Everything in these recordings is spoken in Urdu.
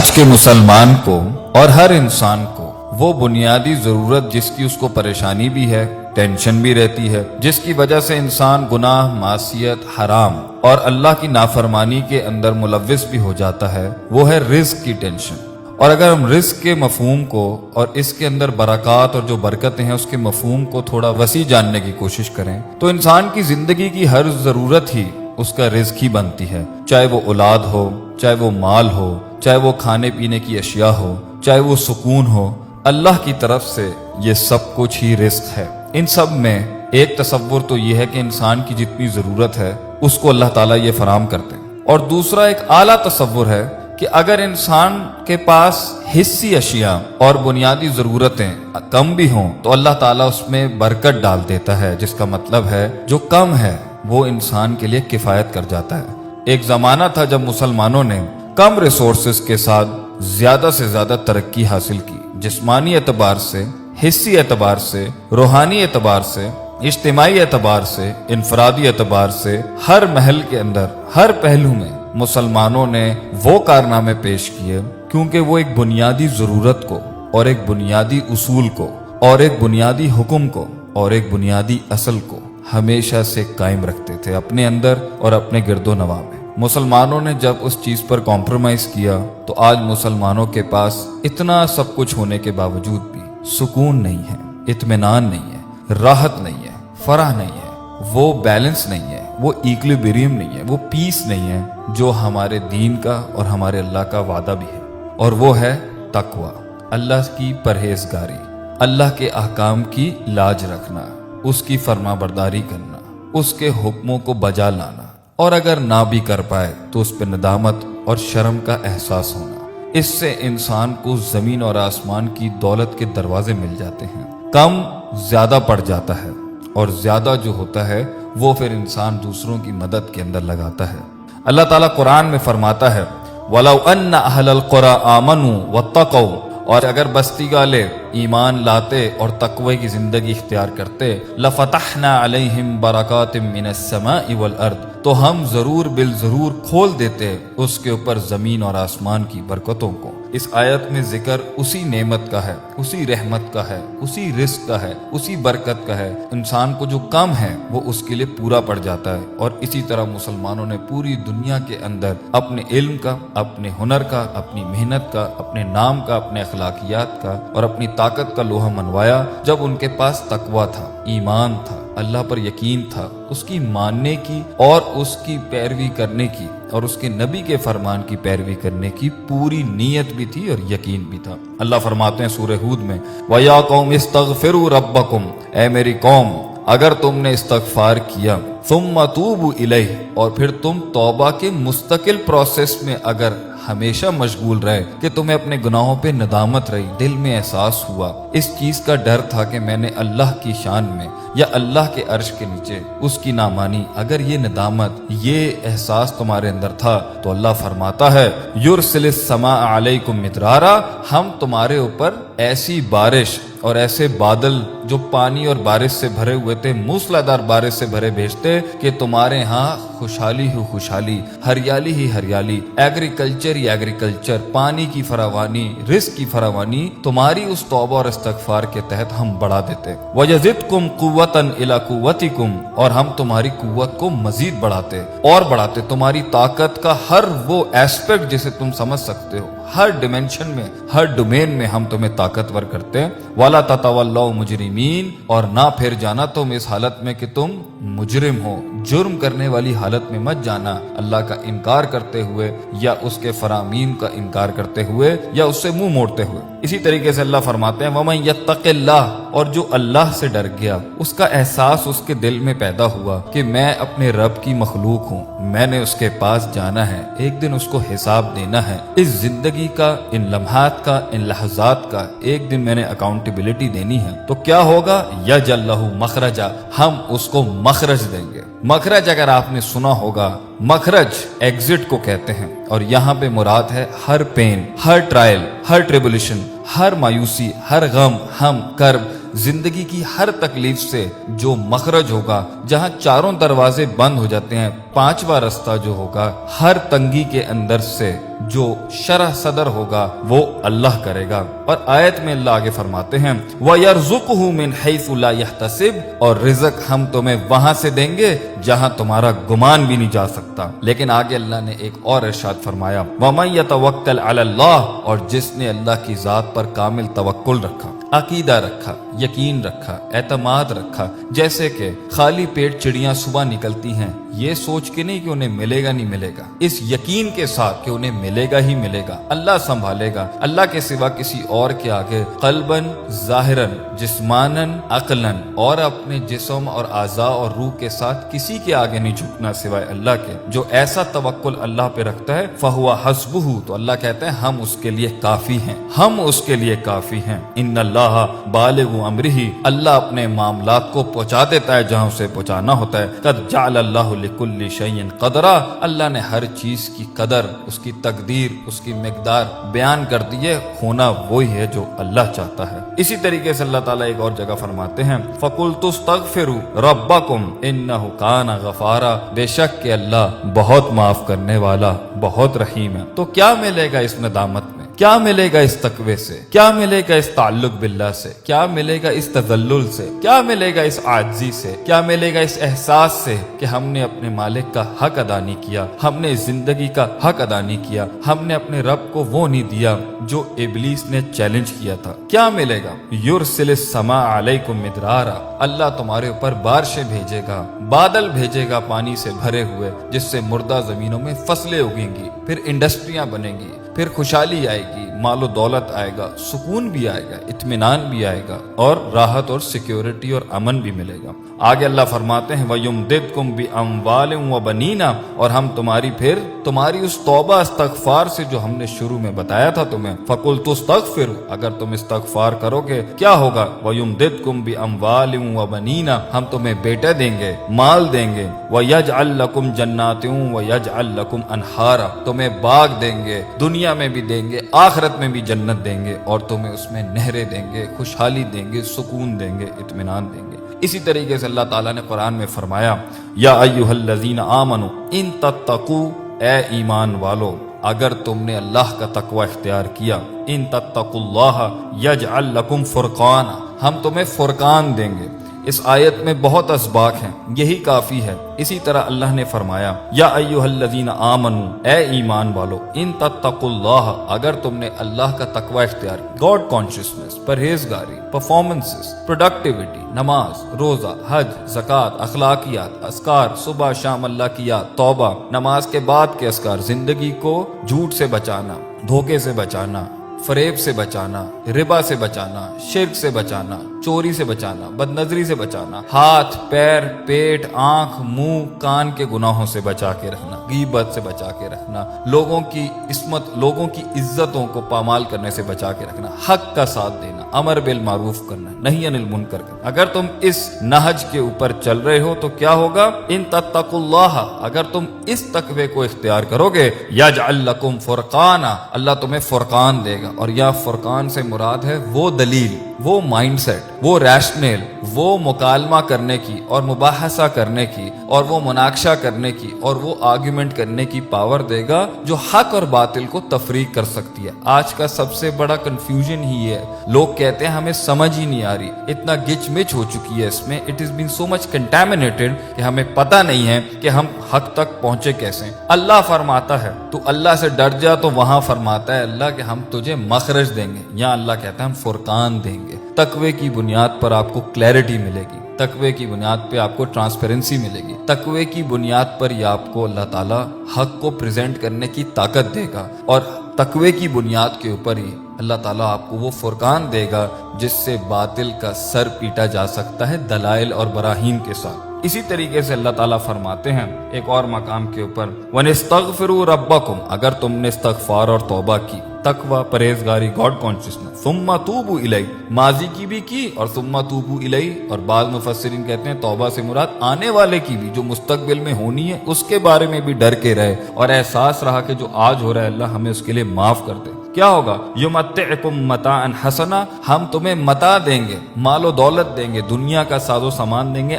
آج کے مسلمان کو اور ہر انسان کو وہ بنیادی ضرورت جس کی اس کو پریشانی بھی ہے، ٹینشن بھی رہتی ہے، جس کی وجہ سے انسان گناہ، معصیت، حرام اور اللہ کی نافرمانی کے اندر ملوث بھی ہو جاتا ہے، وہ ہے رزق کی ٹینشن۔ اور اگر ہم رزق کے مفہوم کو اور اس کے اندر برکات اور جو برکتیں ہیں اس کے مفہوم کو تھوڑا وسیع جاننے کی کوشش کریں تو انسان کی زندگی کی ہر ضرورت ہی اس کا رزق ہی بنتی ہے، چاہے وہ اولاد ہو، چاہے وہ مال ہو، چاہے وہ کھانے پینے کی اشیاء ہو، چاہے وہ سکون ہو، اللہ کی طرف سے یہ سب کچھ ہی رزق ہے۔ ان سب میں ایک تصور تو یہ ہے کہ انسان کی جتنی ضرورت ہے اس کو اللہ تعالیٰ یہ فراہم کرتے ہیں، اور دوسرا ایک اعلیٰ تصور ہے کہ اگر انسان کے پاس حصی اشیاء اور بنیادی ضرورتیں کم بھی ہوں تو اللہ تعالیٰ اس میں برکت ڈال دیتا ہے، جس کا مطلب ہے جو کم ہے وہ انسان کے لیے کفایت کر جاتا ہے۔ ایک زمانہ تھا جب مسلمانوں نے کم ریسورسز کے ساتھ زیادہ سے زیادہ ترقی حاصل کی، جسمانی اعتبار سے، حصی اعتبار سے، روحانی اعتبار سے، اجتماعی اعتبار سے، انفرادی اعتبار سے، ہر محل کے اندر، ہر پہلو میں مسلمانوں نے وہ کارنامے پیش کیے کیونکہ وہ ایک بنیادی ضرورت کو اور ایک بنیادی اصول کو اور ایک بنیادی حکم کو اور ایک بنیادی اصل کو ہمیشہ سے قائم رکھتے تھے اپنے اندر اور اپنے گرد و نواح میں۔ مسلمانوں نے جب اس چیز پر کمپرومائز کیا تو آج مسلمانوں کے پاس اتنا سب کچھ ہونے کے باوجود بھی سکون نہیں ہے، اطمینان نہیں ہے، راحت نہیں ہے، فرح نہیں ہے، وہ بیلنس نہیں ہے، وہ ایکولیبریم نہیں ہے، وہ پیس نہیں ہے جو ہمارے دین کا اور ہمارے اللہ کا وعدہ بھی ہے، اور وہ ہے تقوی، اللہ کی پرہیزگاری، اللہ کے احکام کی لاج رکھنا، اس کی فرما برداری کرنا، اس کے حکموں کو بجا لانا، اور اگر نہ بھی کر پائے تو اس پہ ندامت اور شرم کا احساس ہونا۔ اس سے انسان کو زمین اور آسمان کی دولت کے دروازے مل جاتے ہیں۔ کم زیادہ پڑ جاتا ہے اور زیادہ جو ہوتا ہے وہ پھر انسان دوسروں کی مدد کے اندر لگاتا ہے۔ اللہ تعالیٰ قرآن میں فرماتا ہے وَلَوْ أَنَّ أَهْلَ الْقُرَىٰ آمَنُوا وَاتَّقَوْا، اور اگر بستی والے ایمان لاتے اور تقوی کی زندگی اختیار کرتے لَفَتَحْنَا عَلَيْهِمْ بَرَكَاتٍ مِّنَ السَّمَاءِ وَالْأَرْضِ، تو ہم ضرور بالضرور کھول دیتے اس کے اوپر زمین اور آسمان کی برکتوں کو۔ اس آیت میں ذکر اسی نعمت کا ہے، اسی رحمت کا ہے، اسی رزق کا ہے، اسی برکت کا ہے۔ انسان کو جو کم ہے وہ اس کے لیے پورا پڑ جاتا ہے، اور اسی طرح مسلمانوں نے پوری دنیا کے اندر اپنے علم کا، اپنے ہنر کا، اپنی محنت کا، اپنے نام کا، اپنے اخلاقیات کا اور اپنی طاقت کا لوہا منوایا جب ان کے پاس تقوی تھا، ایمان تھا، اللہ پر یقین تھا، اس کی ماننے کی اور اس کی پیروی کرنے کی اور اس کے نبی کے فرمان کی پیروی کرنے کی پوری نیت بھی تھی اور یقین بھی تھا۔ اللہ فرماتے ہیں سورہ ہود میں وَيَا قَوْمِ اسْتَغْفِرُوا رَبَّكُمْ، اے میری قوم اگر تم نے استغفار کیا، ثُمَّ تُوبُوا إِلَيْهِ، اور پھر تم توبہ کے مستقل پروسیس میں اگر ہمیشہ مشغول رہے کہ تمہیں اپنے گناہوں پہ ندامت رہی، دل میں احساس ہوا، اس چیز کا ڈر تھا کہ میں نے اللہ کی شان میں یا اللہ کے عرش کے نیچے اس کی نہ مانی، اگر یہ ندامت، یہ احساس تمہارے اندر تھا تو اللہ فرماتا ہے یرسل السماء علیکم مدرارا، ہم تمہارے اوپر ایسی بارش اور ایسے بادل جو پانی اور بارش سے بھرے ہوئے تھے، موسلادھار بارش سے بھرے بھیجتے کہ تمہارے ہاں خوشحالی ہی خوشحالی، ہریالی ہی ہریالی، ایگریکلچر ہی ایگریکلچر، پانی کی فراوانی، رزق کی فراوانی تمہاری اس توبہ اور استغفار کے تحت ہم بڑھا دیتے۔ وَيَزِدْكُمْ قُوَّةً إِلَىٰ قُوَّتِكُمْ، اور ہم تمہاری قوت کو مزید بڑھاتے اور بڑھاتے، تمہاری طاقت کا ہر وہ ایسپیکٹ جسے تم سمجھ سکتے ہو، ہر ڈیمنشن میں، ہر ڈومین میں ہم تمہیں طاقتور کرتے۔ وَلَا تَتَوَلَّوْا مُجْرِمِينَ، اور نہ پھر جانا تم اس حالت میں کہ تم مجرم ہو، جرم کرنے والی حالت میں مت جانا، اللہ کا انکار کرتے ہوئے یا اس کے فرامین کا انکار کرتے ہوئے یا اس سے منہ موڑتے ہوئے۔ اسی طریقے سے اللہ فرماتے ہیں وَمَن يَتَّقِ اللَّهَ، اور جو اللہ سے ڈر گیا، اس کا احساس اس کے دل میں پیدا ہوا کہ میں اپنے رب کی مخلوق ہوں، میں نے اس کے پاس جانا ہے، ایک دن اس کو حساب دینا ہے، اس زندگی کا، ان لمحات کا، ان لحظات کا ایک دن میں نے اکاؤنٹیبلٹی دینی ہے، تو کیا ہوگا؟ یجعل لہ مخرجا، ہم اس کو مخرج دیں گے۔ مخرج اگر آپ نے سنا ہوگا، مخرج ایگزٹ کو کہتے ہیں، اور یہاں پہ مراد ہے ہر پین، ہر ٹرائل، ہر ٹریبولیشن، ہر مایوسی، ہر غم، ہم کرب، زندگی کی ہر تکلیف سے جو مخرج ہوگا، جہاں چاروں دروازے بند ہو جاتے ہیں، پانچواں رستہ جو ہوگا، ہر تنگی کے اندر سے جو شرح صدر ہوگا وہ اللہ کرے گا۔ اور آیت میں اللہ آگے فرماتے ہیں وَيَرْزُقُهُ مِنْ حَيْثُ لَا يَحْتَسِبُ، اور رزق ہم تمہیں وہاں سے دیں گے جہاں تمہارا گمان بھی نہیں جا سکتا۔ لیکن آگے اللہ نے ایک اور ارشاد فرمایا وَمَن يَتَوَكَّلْ عَلَى اللَّهِ، اور جس نے اللہ کی ذات پر کامل توکل رکھا، عقیدہ رکھا، یقین رکھا، اعتماد رکھا، جیسے کہ خالی پیٹ چڑیاں صبح نکلتی ہیں یہ سوچ کے نہیں کہ انہیں ملے گا نہیں ملے گا، اس یقین کے ساتھ کہ انہیں ملے گا ہی ملے گا، اللہ سنبھالے گا، اللہ کے سوا کسی اور کے آگے قلباً ظاہراً جسماناً عقلاً اور اپنے جسم اور اعضاء اور روح کے ساتھ کسی کے آگے نہیں جھکنا سوائے اللہ کے۔ جو ایسا توکل اللہ پہ رکھتا ہے فَهُوَ حَسْبُهُ، تو اللہ کہتا ہے ہم اس کے لیے کافی ہیں، ہم اس کے لیے کافی ہیں۔ ان اللہ بالغ امرہ، اللہ اپنے معاملات کو پہنچا دیتا ہے جہاں اسے پہنچانا ہوتا ہے۔ قد جعل اللہ لکل شیء قدرا، اللہ نے ہر چیز کی قدر، اس کی تقدیر، اس کی مقدار بیان کر دی ہے، ہونا وہی ہے جو اللہ چاہتا ہے۔ اسی طریقے سے اللہ تعالیٰ ایک اور جگہ فرماتے ہیں فَقُلْتُ اسْتَغْفِرُوا رَبَّكُمْ إِنَّهُ كَانَ غَفَارًا، بے شک کہ اللہ بہت معاف کرنے والا، بہت رحیم ہے۔ تو کیا ملے گا اس ندامت میں؟ کیا ملے گا اس تقوی سے؟ کیا ملے گا اس تعلق باللہ سے؟ کیا ملے گا اس تذلل سے؟ کیا ملے گا اس عاجزی سے؟ کیا ملے گا اس احساس سے کہ ہم نے اپنے مالک کا حق ادا نہیں کیا، ہم نے زندگی کا حق ادا نہیں کیا، ہم نے اپنے رب کو وہ نہیں دیا جو ابلیس نے چیلنج کیا تھا؟ کیا ملے گا؟ یرسل السماء علیکم مدرارا، اللہ تمہارے اوپر بارشیں بھیجے گا، بادل بھیجے گا پانی سے بھرے ہوئے، جس سے مردہ زمینوں میں فصلیں اگیں گی، پھر انڈسٹریاں بنیں گی، پھر خوشحالی آئے گی، مال و دولت آئے گا، سکون بھی آئے گا، اطمینان بھی آئے گا، اور راحت اور سیکیورٹی اور امن بھی ملے گا۔ آگے اللہ فرماتے ہیں وَيُمْدِدْكُمْ بِأَمْوَالٍ وَبَنِينَ، اور ہم تمہاری اس توبہ استغفار سے جو ہم نے شروع میں بتایا تھا تمہیں، فَقُلْتُ اسْتَغْفِرُوا، اگر تم استغفار کرو گے کیا ہوگا؟ وَيُمْدِدْكُمْ بِأَمْوَالٍ وَبَنِينَ، ہم تمہیں بیٹے دیں گے، مال دیں گے، وَيَجْعَلْ لَكُمْ جَنَّاتٍ وَيَجْعَلْ لَكُمْ أَنْهَارًا، تمہیں باغ دیں گے، دنیا میں بھی دیں گے، آخرت میں بھی جنت دیں گے، اور تمہیں اس میں نہریں دیں گے، خوشحالی دیں گے، سکون دیں گے، اطمینان دیں گے۔ اسی طریقے سے اللہ تعالیٰ نے قرآن میں فرمایا یا ایھا الذین آمنوا ان تتقوا، اے ایمان والو اگر تم نے اللہ کا تقوی اختیار کیا، ان تتقوا اللہ یجعل لکم فرقانا، ہم تمہیں فرقان دیں گے۔ اس آیت میں بہت اسباق ہیں، یہی کافی ہے۔ اسی طرح اللہ نے فرمایا یا ایھا الذین آمنوا، اے ایمان والو، ان تتقوا اللہ، اگر تم نے اللہ کا تقوی اختیار، گاڈ کانشسنس، پرہیزگاری، پرفارمنسز، پروڈکٹیوٹی، نماز، روزہ، حج، زکوٰۃ، اخلاقیات، اذکار، صبح شام اللہ کی یاد، توبہ، نماز کے بعد کے اذکار، زندگی کو جھوٹ سے بچانا، دھوکے سے بچانا، فریب سے بچانا، ربا سے بچانا، شرک سے بچانا، چوری سے بچانا، بد نظری سے بچانا، ہاتھ، پیر، پیٹ، آنکھ، منہ، کان کے گناہوں سے بچا کے رکھنا، غیبت سے بچا کے رکھنا، لوگوں کی عصمت، لوگوں کی عزتوں کو پامال کرنے سے بچا کے رکھنا، حق کا ساتھ دینا، امر بالمعروف کرنا، نہی عن المنکر کرنا۔ اگر تم اس نہج کے اوپر چل رہے ہو تو کیا ہوگا؟ ان تتقوا اللہ، اگر تم اس تقوی کو اختیار کرو گے، یجعل لکم فرقانا، اللہ تمہیں فرقان دے گا۔ اور یا فرقان سے مراد ہے وہ دلیل، وہ مائنڈ سیٹ، وہ ریشنل، وہ مکالمہ کرنے کی اور مباحثہ کرنے کی اور وہ مناقشہ کرنے کی اور وہ آرگیومنٹ کرنے کی پاور دے گا جو حق اور باطل کو تفریق کر سکتی ہے۔ آج کا سب سے بڑا کنفیوژن ہی ہے، لوگ کہتے ہیں ہمیں سمجھ ہی نہیں آ رہی، اتنا گچ مچ ہو چکی ہے اس میں، it is been so much contaminated کہ ہمیں پتہ نہیں ہے کہ ہم حق تک پہنچے کیسے۔ اللہ فرماتا ہے تو اللہ سے ڈر جا، تو وہاں فرماتا ہے اللہ کہ ہم تجھے مخرج دیں گے، یہاں اللہ کہتا ہے ہم فرقان دیں گے۔ تقوی کی بنیاد پر آپ کو کلیئرٹی ملے گی، تقوی کی بنیاد پہ آپ کو ٹرانسپیرنسی ملے گی، تقوی کی بنیاد پر ہی آپ کو اللہ تعالیٰ حق کو پریزنٹ کرنے کی طاقت دے گا، اور تقوی کی بنیاد کے اوپر ہی اللہ تعالیٰ آپ کو وہ فرقان دے گا جس سے باطل کا سر پیٹا جا سکتا ہے دلائل اور براہین کے ساتھ۔ اسی طریقے سے اللہ تعالیٰ فرماتے ہیں ایک اور مقام کے اوپر وَنِسْتَغْفِرُوا رَبَّكُمْ، اگر تم نے استغفار اور توبہ کی، تقوی، پرہیزگاری، گاڈ کانشسنس، ثُمَّ تُوبُوا إِلَيْهِ، ماضی کی بھی کی اور ثُمَّ تُوبُوا إِلَيْهِ، اور بعض مفسرین کہتے ہیں توبہ سے مراد آنے والے کی بھی، جو مستقبل میں ہونی ہے اس کے بارے میں بھی ڈر کے رہے اور احساس رہا کہ جو آج ہو رہا ہے اللہ ہمیں اس کے لیے معاف کر دے۔ کیا ہوگا؟ یمتعکم متاعا حسنا، ہم تمہیں متاع دیں گے، مال و دولت دیں گے، دنیا کا ساز و سامان دیں گے۔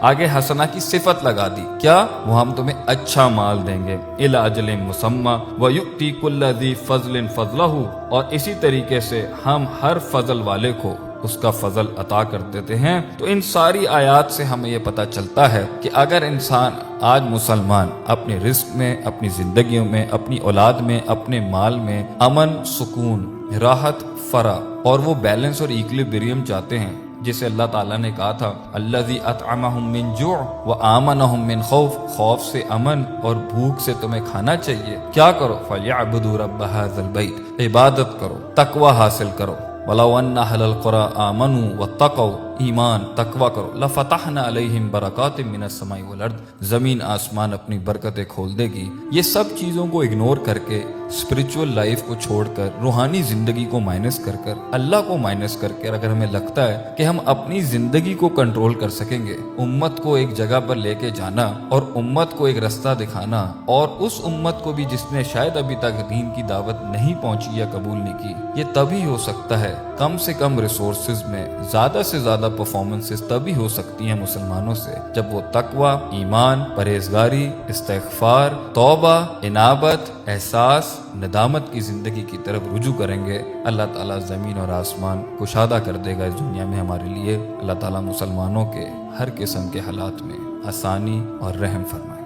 آگے حسنا کی صفت لگا دی، کیا؟ وہ ہم تمہیں اچھا مال دیں گے، الی اجل مسمی ویؤتی کل ذی فضل فضلہ، اور اسی طریقے سے ہم ہر فضل والے کو اس کا فضل عطا کر دیتے ہیں۔ تو ان ساری آیات سے ہمیں یہ پتہ چلتا ہے کہ اگر انسان آج مسلمان اپنے رزق میں، اپنی زندگیوں میں، اپنی اولاد میں، اپنے مال میں امن، سکون، راحت، فرح اور وہ بیلنس اور ایکولیبریم چاہتے ہیں جسے اللہ تعالیٰ نے کہا تھا الذی اطعمہم من جوع وآمنہم من خوف، خوف سے امن اور بھوک سے تمہیں کھانا چاہیے، کیا کرو؟ فلیعبدوا رب ھذا البیت، عبادت کرو، تقوی حاصل کرو۔ وَلَوْ أَنَّ أَهْلَ الْقُرَىٰ آمَنُوا وَاتَّقَوْا، ایمان تقوی کرو، لَفَتَحْنَا عَلَيْهِمْ بَرَكَاتٍ مِّنَ السَّمَاءِ وَالْأَرْضِ، زمین آسمان اپنی برکتیں کھول دے گی۔ یہ سب چیزوں کو اگنور کر کے، اسپرچول لائف کو چھوڑ کر، روحانی زندگی کو مائنس کر کر، اللہ کو مائنس کر کے اگر ہمیں لگتا ہے کہ ہم اپنی زندگی کو کنٹرول کر سکیں گے، امت کو ایک جگہ پر لے کے جانا اور امت کو ایک رستہ دکھانا، اور اس امت کو بھی جس نے شاید ابھی تک دین کی دعوت نہیں پہنچی یا قبول نہیں کی، یہ تبھی ہو سکتا ہے کم سے کم ریسورسز میں زیادہ سے زیادہ پرفارمنسز تبھی ہو سکتی ہیں مسلمانوں سے جب وہ تقوی، ایمان، پرہیزگاری، استغفار، توبہ، انابت، احساس، ندامت کی زندگی کی طرف رجوع کریں گے۔ اللہ تعالیٰ زمین اور آسمان کشادہ کر دے گا اس دنیا میں ہمارے لیے۔ اللہ تعالیٰ مسلمانوں کے ہر قسم کے حالات میں آسانی اور رحم فرمائے۔